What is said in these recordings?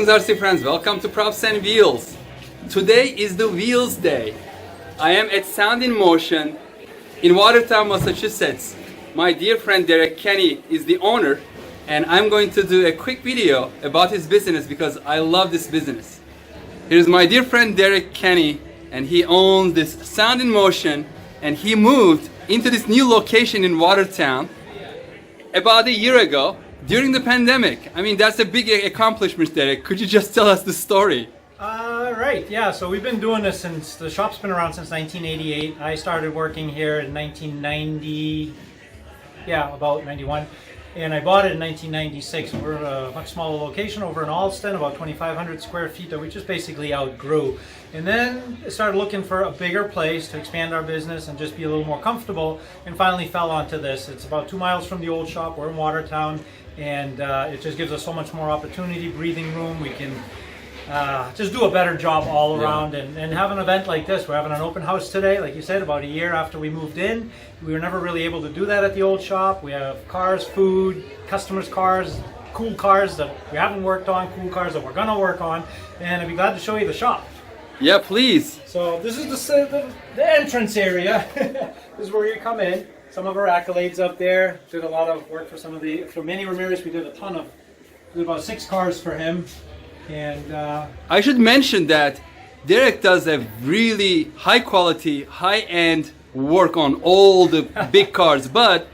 Greetings RC friends, welcome to Props and Wheels. Today is the Wheels Day. I am at Sound in Motion in Watertown, Massachusetts. My dear friend Derek Kenney is the owner, and I'm going to do a quick video about his business because I love this business. Here's my dear friend Derek Kenney, and he owns this Sound in Motion, and he moved into this new location in Watertown about a year ago during the pandemic. I mean, that's a big accomplishment, Derek. Could you just tell us the story? Right, yeah, so we've been doing this since, the shop's been around since 1988. I started working here in 1990, about 91. And I bought it in 1996. We're a much smaller location over in Elm St, about 2,500 square feet that we just basically outgrew. And then I started looking for a bigger place to expand our business and just be a little more comfortable, and finally fell onto this. It's about 2 miles from the old shop. We're in Watertown, and it just gives us so much more opportunity, breathing room. We can just do a better job all around, and have an event like this. We're having an open house today, like you said, about a year after we moved in. We were never really able to do that at the old shop. We have cars, food, customers' cars, cool cars that we haven't worked on, cool cars that we're gonna work on, and I'd be glad to show you the shop. Yeah, please. So this is the entrance area. This is where you come in. Some of our accolades up there. Did a lot of work for Manny Ramirez. We did about 6 cars for him. And I should mention that Derek does a really high quality, high end work on all the big cars, but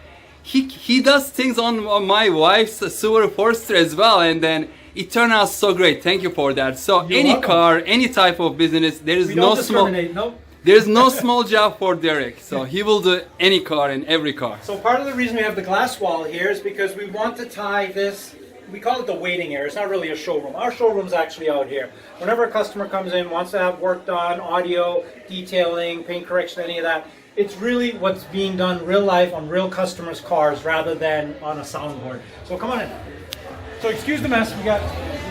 he does things on my wife's Subaru Forester as well, and then it turned out so great. Thank you for that. So You're any welcome. Car, any type of business, there is no small. Nope. There's no small job for Derek, so he will do any car and every car. So part of the reason we have the glass wall here is because we want to tie this. We call it the waiting area. It's not really a showroom. Our showroom's actually out here. Whenever a customer comes in, wants to have work done, audio, detailing, paint correction, any of that, it's really what's being done real life on real customers' cars rather than on a soundboard. So come on in. So excuse the mess. We got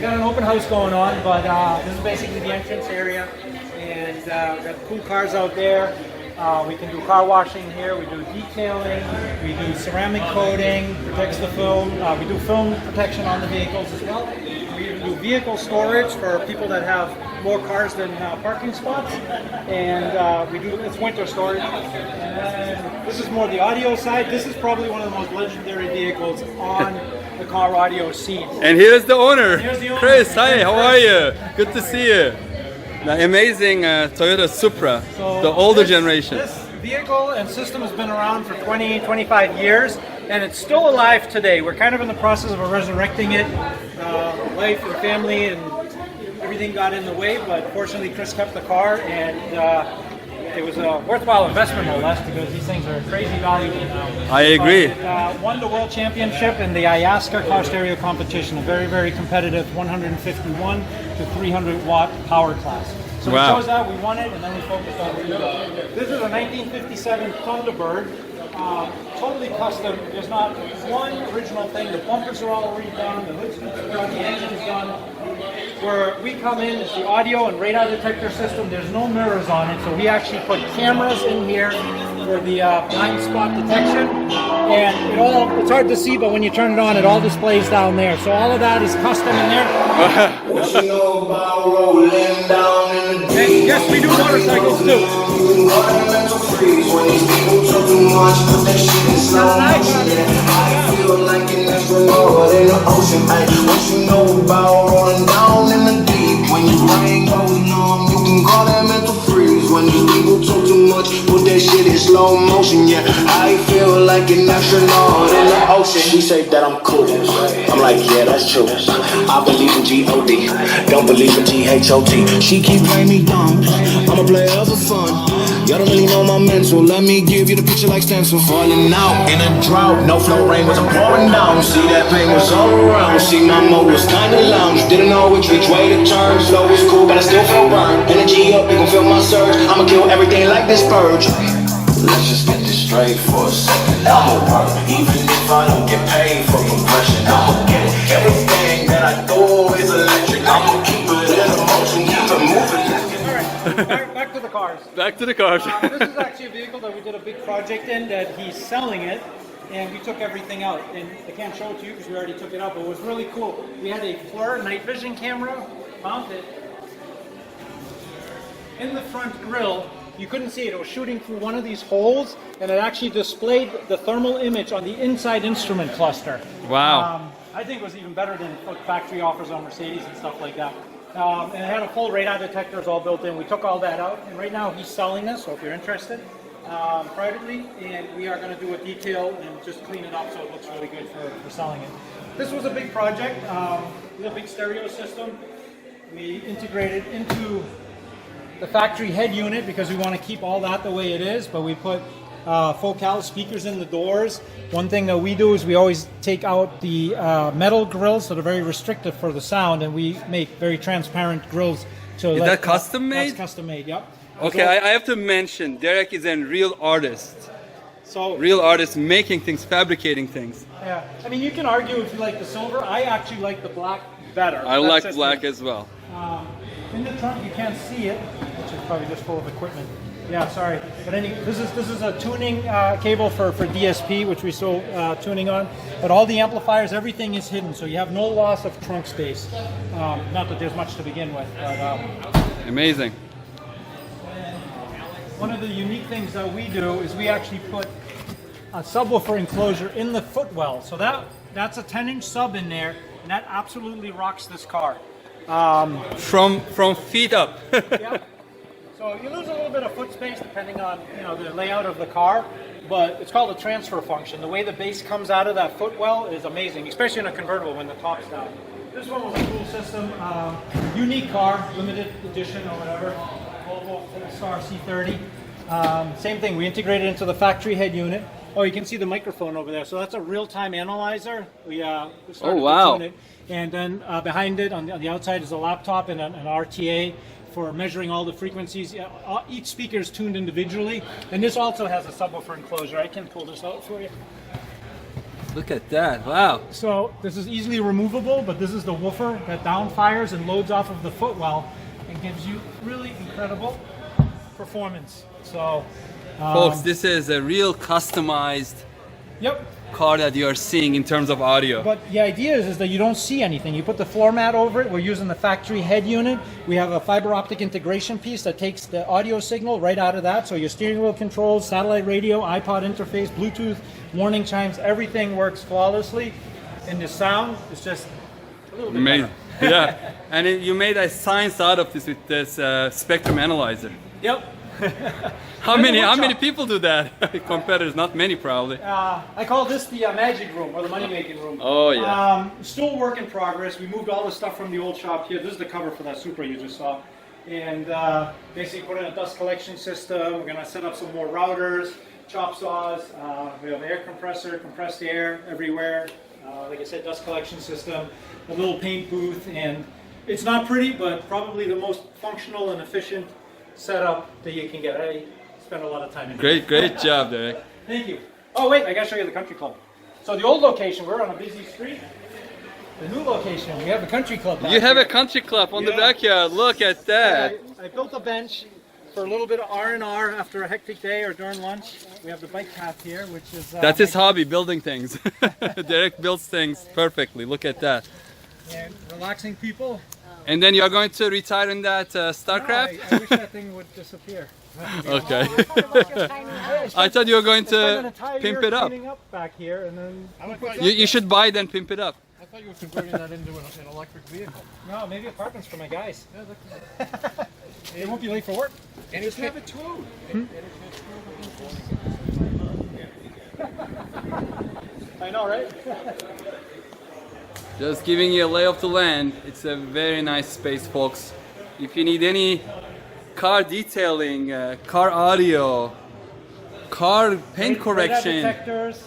an open house going on, but this is basically the entrance area, and we got cool cars out there. We can do car washing here, we do detailing, we do ceramic coating, protects the film, we do film protection on the vehicles as well. We even do vehicle storage for people that have more cars than parking spots, and it's winter storage. And this is more the audio side. This is probably one of the most legendary vehicles on the car audio scene. And here's the owner. Here's the owner. Chris, hi, how are you? Good to see you. The amazing Toyota Supra, So the older this- generation. This vehicle and system has been around for 20, 25 years, and it's still alive today. We're kind of in the process of resurrecting it. Life and family and everything got in the way, but fortunately Chris kept the car, and it was a worthwhile investment no less, because these things are crazy valuable now. I agree. It won the world championship in the Iasca car stereo competition, a very, very competitive 151 to 300 watt power class. So we chose that, we won it, and then we focused on it. This is a 1957 Thunderbird, totally custom. There's not one original thing. The bumpers are all redone, the hood scoops are done, the engine's done. Where we come in is the audio and radar detector system. There's no mirrors on it, so we actually put cameras in here for the blind spot detection. And it's hard to see, but when you turn it on, it all displays down there. So all of that is custom in there. What you know about rolling down in the And yes, we do motorcycles too. mental freeze when these people talk too much, put that shit in slow motion. Yeah, I feel like an astronaut in the ocean. Ay, what you know about rolling down in the deep? When your brain goes numb, you can call that mental freeze. When these people talk too much, put that shit in slow motion. Yeah, I feel like an astronaut in the ocean. She say that I'm cool. I'm like, yeah, that's true. I believe in G-O-D, don't believe in T-H-O-T. She keep playing me dumb. I'm a player for fun. Y'all don't really know my mental. Let me give you the picture like stencil. Falling out in a drought. No flow, rain was pouring down. See, that pain was all around. See, my mode was kinda lounge. Didn't know which way to turn. Slow was cool, but I still feel burned. Energy up, you gon' feel my surge. I'ma kill everything like this purge. Let's just get this straight for a second. I'ma work, even if I don't get paid for compression. I'ma get it. Everything that I do is electric. I'ma keep it in motion, keep it moving. Back to the cars. Back to the cars. This is actually a vehicle that we did a big project in, that he's selling it. and we took everything out. And I can't show it to you because we already took it out, but it was really cool. We had a FLIR night vision camera mounted in the front grille. You couldn't see it. It was shooting through one of these holes, and it actually displayed the thermal image on the inside instrument cluster. Wow. I think it was even better than what factory offers on Mercedes and stuff like that. And it had a full radar detectors all built in. We took all that out, and right now he's selling this, so if you're interested, privately, and we are going to do a detail and just clean it up so it looks really good for selling it. This was a big project. With a big stereo system. We integrated into the factory head unit because we want to keep all that the way it is, but we put focal speakers in the doors. One thing that we do is we always take out the metal grills that are very restrictive for the sound, and we make very transparent grills. So is that custom made? That's custom made, yep. Okay, So, I have to mention, Derek is a real artist. so Real artist making things, fabricating things. yeah, I mean, you can argue if you like the silver. I actually like the black better. I That's like just black me. as well. In the trunk, you can't see it, which is probably just full of equipment. Yeah, sorry. But this is a tuning cable for DSP, which we still tuning on. But all the amplifiers, everything is hidden, so you have no loss of trunk space. Not that there's much to begin with. But, Amazing. one of the unique things that we do is we actually put a subwoofer enclosure in the footwell. So that's a 10-inch sub in there, and that absolutely rocks this car. From feet up. Yeah. So you lose a little bit of foot space depending on the layout of the car, but it's called a transfer function. The way the bass comes out of that footwell is amazing, especially in a convertible when the top's down. This one was a cool system, unique car, limited edition or whatever, Volvo Star C30. Same thing, we integrated into the factory head unit. Oh, you can see the microphone over there. So that's a real-time analyzer. We started wow. to tune it. And then behind it, on the outside, is a laptop and an RTA for measuring all the frequencies. Each speaker is tuned individually. And this also has a subwoofer enclosure. I can pull this out for you. Look at that, wow. So this is easily removable, but this is the woofer that downfires and loads off of the footwell and gives you really incredible performance. So, Folks, this is a real customized yep. car that you are seeing in terms of audio. But the idea is that you don't see anything. You put the floor mat over it. We're using the factory head unit. We have a fiber optic integration piece that takes the audio signal right out of that. So your steering wheel controls, satellite radio, iPod interface, Bluetooth, warning chimes, everything works flawlessly. And the sound is just a little bit Amazing. better. Yeah, and you made a science out of this with this spectrum analyzer. Yep. How many people do that? Competitors, not many probably. I call this the magic room or the money-making room. Oh yeah. Still work in progress. We moved all the stuff from the old shop here. This is the cover for that Supra you just saw. And basically put in a dust collection system. We're going to set up some more routers, chop saws. We have an air compressor, compressed air everywhere. Like I said, dust collection system, a little paint booth. And it's not pretty, but probably the most functional and efficient setup that you can get. I spend a lot of time in it. Great job, Derek. Thank you. Oh wait, I gotta show you the country club. So the old location, we're on a busy street. The new location, we have a country club back You have here. a country club on the Yeah. backyard. Look at that. I built a bench for a little bit of R&R after a hectic day or during lunch. We have the bike path here, which is... That's his hobby, building things. Derek builds things perfectly. Look at that. And relaxing people. And then you're going to retire in that StarCraft? No, I wish that thing would disappear. Okay. I thought you were going to pimp it up. Cleaning up back here, and then You should buy it and pimp it up. I thought you were converting that into an electric vehicle. no, maybe apartments for my guys. They won't be late for work. And just have it towed. I know, right? Just giving you a lay of the land. It's a very nice space, folks. If you need any car detailing, car audio, car paint correction,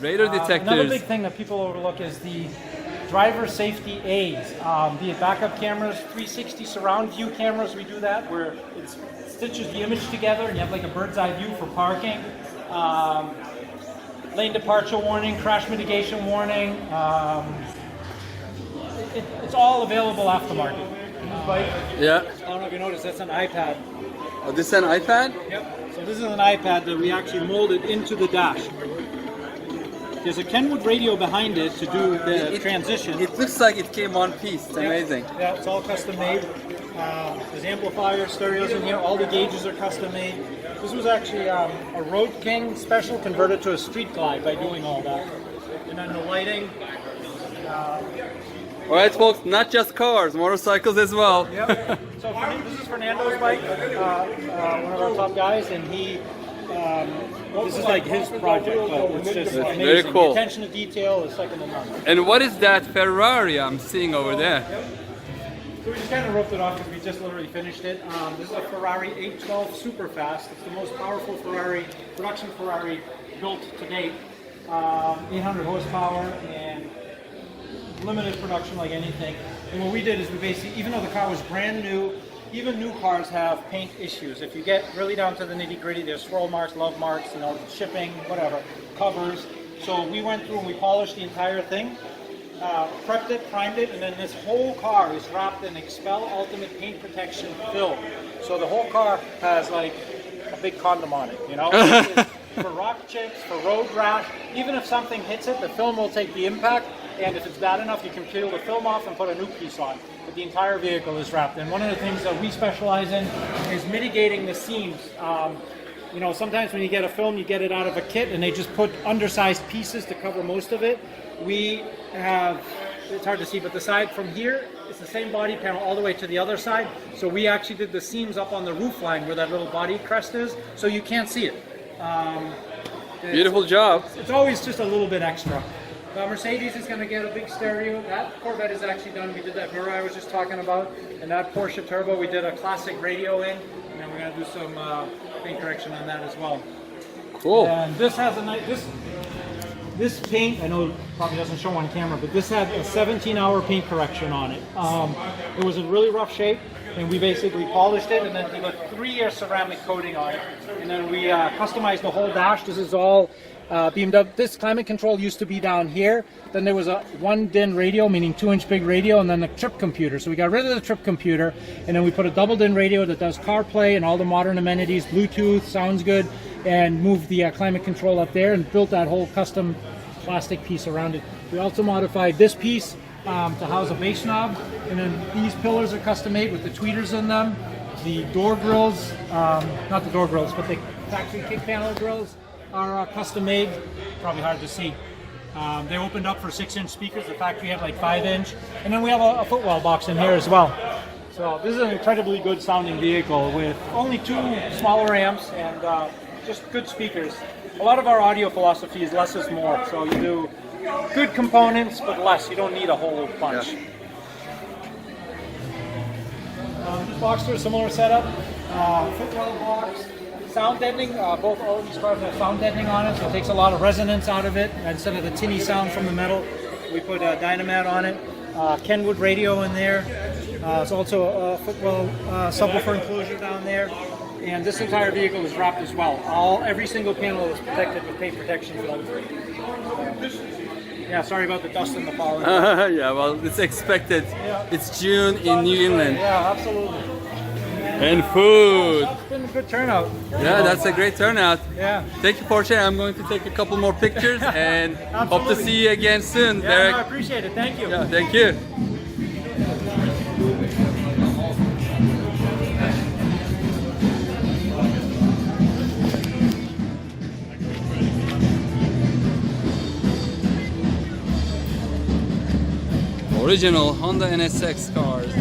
radar detectors. Another big thing that people overlook is the driver safety aids, be it backup cameras, 360 surround view cameras. We do that where it stitches the image together and you have like a bird's eye view for parking. Lane departure warning, crash mitigation warning. It's all available aftermarket. Yeah. I don't know if you noticed, that's an iPad. Oh, this is an iPad? Yep. So this is an iPad that we actually molded into the dash. There's a Kenwood radio behind it to do the transition. It looks like it came one piece. It's amazing. Yeah, it's all custom made. There's amplifiers, stereos in here. All the gauges are custom made. This was actually a Road King special converted to a Street Glide by doing all that. And then the lighting. All right, folks, not just cars, motorcycles as well. Yep. So this is Fernando's bike, one of our top guys, and he. This is like his project, but it's just amazing. Very cool. The attention to detail is second to none. And what is that Ferrari I'm seeing over there? So we just kind of roped it off because we just literally finished it. This is a Ferrari 812 Superfast. It's the most powerful Ferrari, production Ferrari built to date. 800 horsepower and limited production like anything. And what we did is we basically, even though the car was brand new, even new cars have paint issues. If you get really down to the nitty gritty, there's swirl marks, love marks, you know, shipping, whatever, covers. So we went through and we polished the entire thing, prepped it, primed it, and then this whole car is wrapped in Expel Ultimate Paint Protection film. So the whole car has like a big condom on it, you know? For rock chips, for road rash, even if something hits it, the film will take the impact, and if it's bad enough, you can peel the film off and put a new piece on. But the entire vehicle is wrapped. And one of the things that we specialize in is mitigating the seams. You know, sometimes when you get a film, you get it out of a kit, and they just put undersized pieces to cover most of it. We have, it's hard to see, but the side from here, it's the same body panel all the way to the other side. So we actually did the seams up on the roof line where that little body crest is, so you can't see it. Beautiful job. It's always just a little bit extra. Mercedes is going to get a big stereo. That Corvette is actually done. We did that mirror I was just talking about. And that Porsche Turbo, we did a classic radio in. And then we're going to do some paint correction on that as well. Cool. And this has a nice, this paint, I know it probably doesn't show on camera, but this had a 17-hour paint correction on it. It was in really rough shape, and we basically polished it and then did a 3-year ceramic coating on it. And then we customized the whole dash. This is all beamed up. This climate control used to be down here. Then there was a 1-DIN radio, meaning 2-inch big radio, and then the trip computer. So we got rid of the trip computer, and then we put a double-DIN radio that does CarPlay and all the modern amenities, Bluetooth, sounds good, and moved the climate control up there and built that whole custom plastic piece around it. We also modified this piece to house a bass knob, and then these pillars are custom made with the tweeters in them. The door grills, not the door grills, but the factory kick panel grills are custom made. Probably hard to see. They opened up for 6-inch speakers. The factory had like 5-inch, and then we have a footwell box in here as well. So this is an incredibly good sounding vehicle with only 2 smaller amps and just good speakers. A lot of our audio philosophy is less is more. So you do good components, but less. You don't need a whole bunch. Yeah. This Boxster, similar setup. Footwell box. Sound deadening, both all of these cars have sound deadening on it, so it takes a lot of resonance out of it. Instead of the tinny sound from the metal, we put a Dynamat on it. Kenwood radio in there. There's also a footwell subwoofer enclosure down there. And this entire vehicle is wrapped as well. Every single panel is protected with paint protection film. Yeah, sorry about the dust and the pollen. Yeah, well, it's expected. Yeah. It's June in New England. Yeah, absolutely. And food. It's been a good turnout. Yeah, that's a great turnout. Yeah. Thank you, Porsche. I'm going to take a couple more pictures and hope to see you again soon, Yeah, Derek. no, I appreciate it. Thank you. Yeah, thank you. Original Honda NSX cars.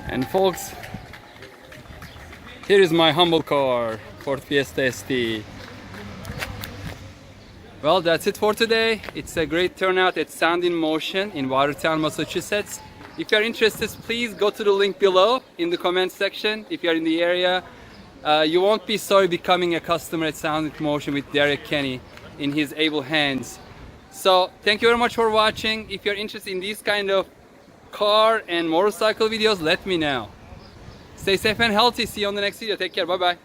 And folks, here is my humble car, Ford Fiesta ST. Well, that's it for today. It's a great turnout at Sound in Motion in Watertown, Massachusetts. If you're interested, please go to the link below in the comment section. If you're in the area, you won't be sorry becoming a customer at Sound in Motion with Derek Kenney. in his able hands. So thank you very much for watching. If you're interested in these kind of car and motorcycle videos, let me know. Stay safe and healthy. See you on the next video. Take care. Bye bye.